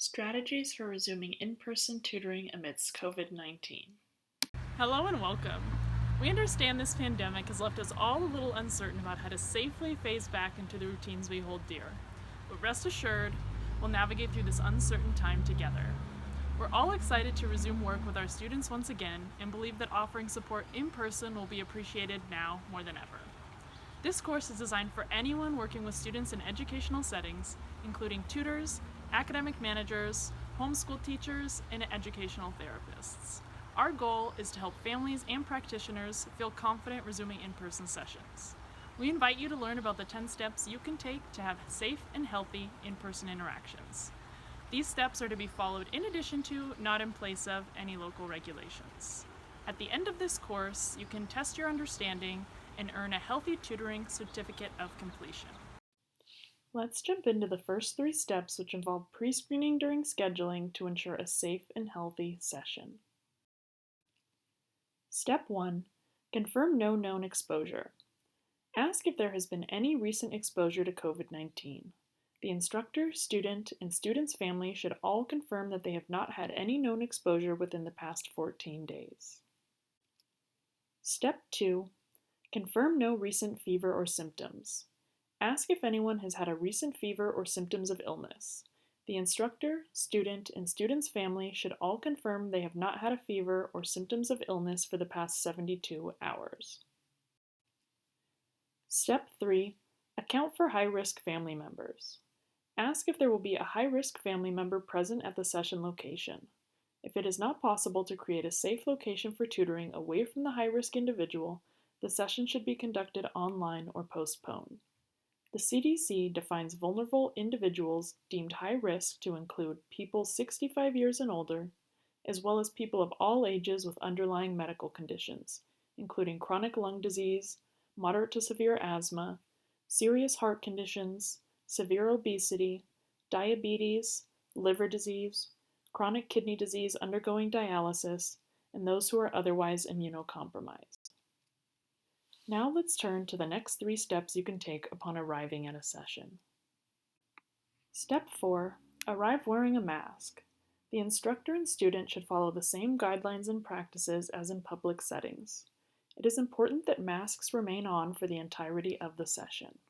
Strategies for resuming in-person tutoring amidst COVID-19. Hello and welcome. We understand this pandemic has left us all a little uncertain about how to safely phase back into the routines we hold dear. But rest assured, we'll navigate through this uncertain time together. We're all excited to resume work with our students once again and believe that offering support in person will be appreciated now more than ever. This course is designed for anyone working with students in educational settings, including tutors, academic managers, homeschool teachers, and educational therapists. Our goal is to help families and practitioners feel confident resuming in-person sessions. We invite you to learn about the 10 steps you can take to have safe and healthy in-person interactions. These steps are to be followed in addition to, not in place of, any local regulations. At the end of this course, you can test your understanding and earn a healthy tutoring certificate of completion. Let's jump into the first 3 steps, which involve pre-screening during scheduling to ensure a safe and healthy session. Step 1. Confirm no known exposure. Ask if there has been any recent exposure to COVID-19. The instructor, student, and student's family should all confirm that they have not had any known exposure within the past 14 days. Step 2. Confirm no recent fever or symptoms. Ask if anyone has had a recent fever or symptoms of illness. The instructor, student, and student's family should all confirm they have not had a fever or symptoms of illness for the past 72 hours. Step 3. Account for high-risk family members. Ask if there will be a high-risk family member present at the session location. If it is not possible to create a safe location for tutoring away from the high-risk individual, the session should be conducted online or postponed. The CDC defines vulnerable individuals deemed high risk to include people 65 years and older, as well as people of all ages with underlying medical conditions, including chronic lung disease, moderate to severe asthma, serious heart conditions, severe obesity, diabetes, liver disease, chronic kidney disease undergoing dialysis, and those who are otherwise immunocompromised. Now let's turn to the next 3 steps you can take upon arriving at a session. Step 4. Arrive wearing a mask. The instructor and student should follow the same guidelines and practices as in public settings. It is important that masks remain on for the entirety of the session.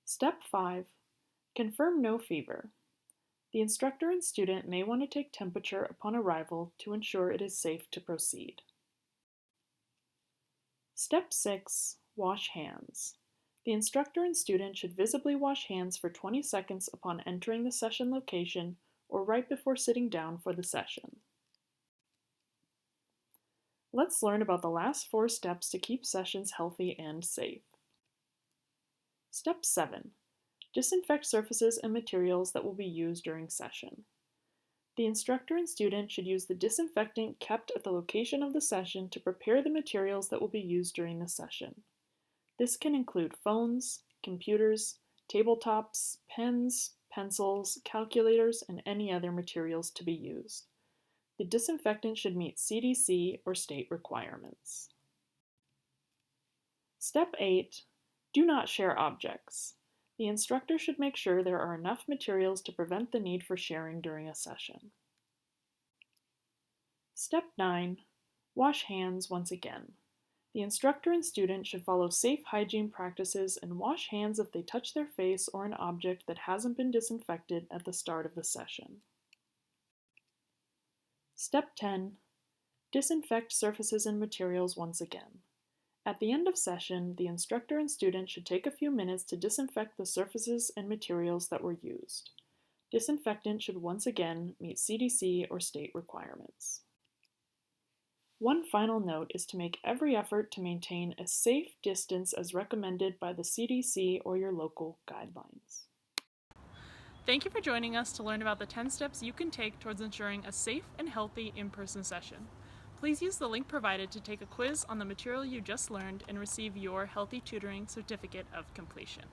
Step 5. Confirm no fever. The instructor and student may want to take temperature upon arrival to ensure it is safe to proceed. Step 6. Wash hands. The instructor and student should visibly wash hands for 20 seconds upon entering the session location or right before sitting down for the session. Let's learn about the last 4 steps to keep sessions healthy and safe. Step 7. Disinfect surfaces and materials that will be used during session. The instructor and student should use the disinfectant kept at the location of the session to prepare the materials that will be used during the session. This can include phones, computers, tabletops, pens, pencils, calculators, and any other materials to be used. The disinfectant should meet CDC or state requirements. Step 8. Do not share objects. The instructor should make sure there are enough materials to prevent the need for sharing during a session. Step 9. Wash hands once again. The instructor and student should follow safe hygiene practices and wash hands if they touch their face or an object that hasn't been disinfected at the start of the session. Step 10. Disinfect surfaces and materials once again. At the end of session, the instructor and student should take a few minutes to disinfect the surfaces and materials that were used. Disinfectant should once again meet CDC or state requirements. One final note is to make every effort to maintain a safe distance as recommended by the CDC or your local guidelines. Thank you for joining us to learn about the 10 steps you can take towards ensuring a safe and healthy in-person session. Please use the link provided to take a quiz on the material you just learned and receive your Healthy Tutoring Certificate of Completion.